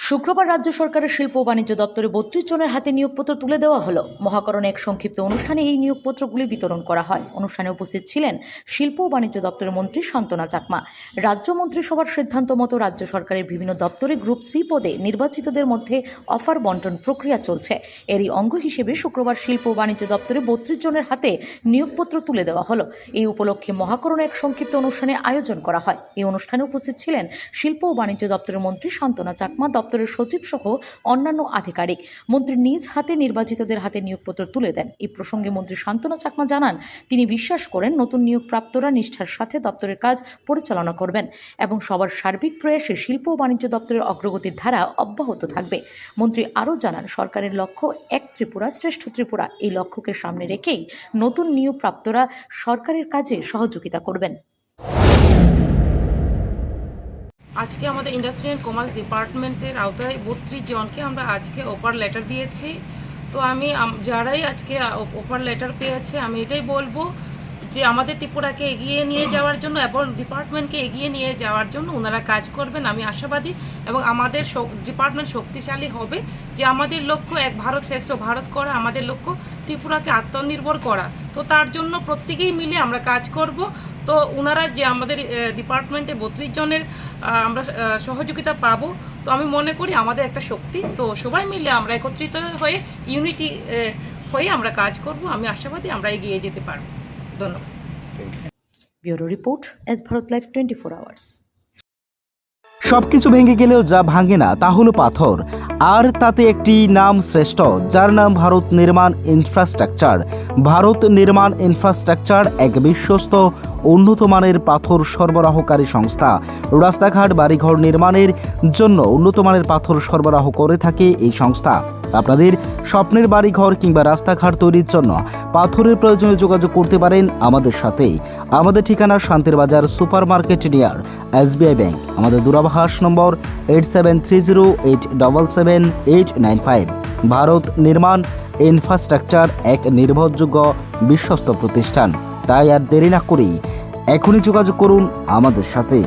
শুক্রবার রাজ্য সরকারের শিল্প ও বাণিজ্য দপ্তরে ৩২ জনের হাতে নিয়োগপত্র তুলে দেওয়া হলো। মহাকরণে এক সংক্ষিপ্ত অনুষ্ঠানে এই নিয়োগপত্রগুলি বিতরণ করা হয়। অনুষ্ঠানে উপস্থিত ছিলেন শিল্প ও বাণিজ্য দপ্তরের মন্ত্রী শান্তনা চাকমা। রাজ্য মন্ত্রিসভার সিদ্ধান্ত মতো রাজ্য সরকারের বিভিন্ন দপ্তরে গ্রুপ সি পদে নির্বাচিতদের মধ্যে অফার বন্টন প্রক্রিয়া চলছে। এরই অঙ্গ হিসেবে শুক্রবার শিল্প ও বাণিজ্য দপ্তরে ৩২ জনের হাতে নিয়োগপত্র তুলে দেওয়া হলো। এই উপলক্ষে মহাকরণে এক সংক্ষিপ্ত অনুষ্ঠানে আয়োজন করা হয়। এই অনুষ্ঠানে উপস্থিত ছিলেন শিল্প ও বাণিজ্য দপ্তরের মন্ত্রী শান্তনা চাকমা, দপ্তরের সচিব সহ অন্যান্য আধিকারিক। মন্ত্রী নিজ হাতে নির্বাচিতদের হাতে নিয়োগপত্র তুলে দেন। এই প্রসঙ্গে মন্ত্রী শান্তনা চাকমা জানান, তিনি বিশ্বাস করেন নতুন নিয়োগপ্রাপ্তরা নিষ্ঠার সাথে দপ্তরের কাজ পরিচালনা করবেন এবং সবার সার্বিক প্রয়াসে শিল্প ও বাণিজ্য দপ্তরের অগ্রগতির ধারা অব্যাহত থাকবে। মন্ত্রী আরও জানান, সরকারের লক্ষ্য এক ত্রিপুরা শ্রেষ্ঠ ত্রিপুরা। এই লক্ষ্যকে সামনে রেখেই নতুন নিয়োগপ্রাপ্তরা সরকারের কাজে সহযোগিতা করবেন। আজকে আমাদের ইন্ডাস্ট্রি অ্যান্ড কমার্স ডিপার্টমেন্টের আওতায় ৩২ জনকে আমরা আজকে অফার লেটার দিয়েছি। তো আমি যারাই আজকে অফার লেটার পেয়েছে, আমি এটাই বলবো যে আমাদের ত্রিপুরাকে এগিয়ে নিয়ে যাওয়ার জন্য এবং ডিপার্টমেন্টকে এগিয়ে নিয়ে যাওয়ার জন্য ওনারা কাজ করবেন। আমি আশাবাদী এবং আমাদের ডিপার্টমেন্ট শক্তিশালী হবে। যে আমাদের লক্ষ্য এক ভারত শ্রেষ্ঠ ভারত করা, আমাদের লক্ষ্য ত্রিপুরাকে আত্মনির্ভর করা। তো তার জন্য প্রত্যেকেই মিলে আমরা কাজ করব। তো ওনারা যে আমাদের ডিপার্টমেন্টে ৩২ জনের আমরা সহযোগিতা পাবো, তো আমি মনে করি আমাদের একটা শক্তি। তো সবাই মিলে আমরা একত্রিত হয়ে ইউনিটি হয়ে আমরা কাজ করব। আমি আশাবাদী আমরা এগিয়ে যেতে পারব। ধন্যবাদ। Bureau report, S Bharat live 24 hours. সবকিছু ভেঙে গেলেও যা ভাঙে না তা হলো পাথর, আর তাতে একটি নাম শ্রেষ্ঠ, যার নাম ভারত নির্মাণ ইনফ্রাস্ট্রাকচার। ভারত নির্মাণ ইনফ্রাস্ট্রাকচার এক বিশ্বস্ত উন্নত মানের পাথর সরবরাহকারী সংস্থা। রাস্তাঘাট, বাড়িঘর নির্মাণের জন্য উন্নত মানের পাথর সরবরাহ করে থাকে এই সংস্থা। আপনাদের স্বপ্নের বাড়িঘর কিংবা রাস্তাঘাট তৈরির জন্য পাথরের প্রয়োজনে যোগাযোগ করতে পারেন আমাদের সাথে। আমাদের ঠিকানা শান্তির বাজার super market near SBI bank. আমাদের দূরভাষ নম্বর 8730877895। ভারত নির্মাণ ইনফ্রাস্ট্রাকচার এক নির্ভরযোগ্য বিশ্বস্ত প্রতিষ্ঠান। তাই আর দেরি না করেই এখনই যোগাযোগ করুন আমাদের সাথে।